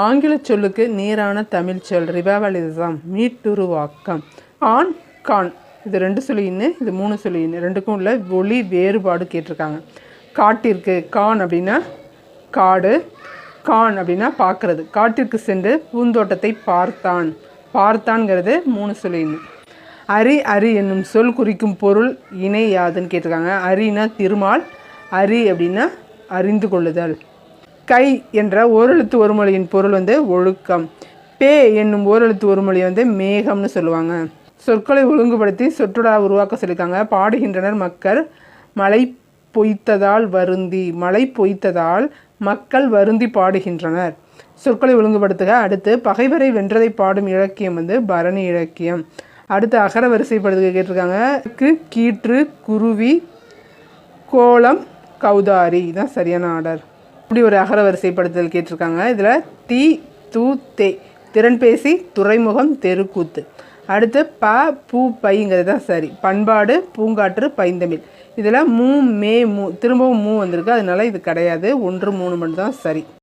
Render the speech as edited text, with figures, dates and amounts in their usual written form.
ஆங்கில சொல்லுக்கு நேரான தமிழ் சொல் ரிவைவலிசம், மீட்டுருவாக்கம். ஆன் கான் இது 2 சொல்லின்னு, இது 3 சொல்லின்னு, ரெண்டுக்கும் உள்ள ஒளி வேறுபாடு கேட்டிருக்காங்க. காட்டிற்கு கான் அப்படின்னா காடு, கான் அப்படின்னா பார்க்கறது. காட்டிற்கு சென்று பூந்தோட்டத்தை பார்த்தான். பார்த்தான்ங்கிறது 3 சொல்லின்னு. அரி அரி என்னும் சொல் குறிக்கும் பொருள் இணை யாதுன்னு கேட்டிருக்காங்க. அரினா திருமால், அரி அப்படின்னா அறிந்து கொள்ளுதல். கை என்ற ஓரெழுத்து ஒரு மொழியின் பொருள் ஒழுக்கம். பே என்னும் ஓரெழுத்து ஒரு மொழி மேகம்னு சொல்லுவாங்க. சொற்களை ஒழுங்குபடுத்தி சொற்றொடா உருவாக்க சொல்லியிருக்காங்க. பாடுகின்றனர் மக்கள் மழை பொய்த்ததால் வருந்தி. மழை பொய்த்ததால் மக்கள் வருந்தி பாடுகின்றனர். சொற்களை ஒழுங்குபடுத்துக. அடுத்து பகைவரை வென்றதை பாடும் இலக்கியம் பரணி இலக்கியம். அடுத்து அகர வரிசைப்படுத்துக கேட்டிருக்காங்க. கீற்று, குருவி, கோலம், கௌதாரி தான் சரியான ஆர்டர். இப்படி ஒரு அகர வரிசைப்படுத்தல் கேட்டிருக்காங்க. இதில் தி து தே திறன்பேசி, துறைமுகம், தெருக்கூத்து. அடுத்து ப பூ பைங்கிறது தான் சரி. பண்பாடு, பூங்காற்று, பைந்தமிழ். இதில் மூ மே மூ திரும்பவும் மூ வந்திருக்கு, அதனால இது கிடையாது. 1 3 மட்டும் தான் சரி.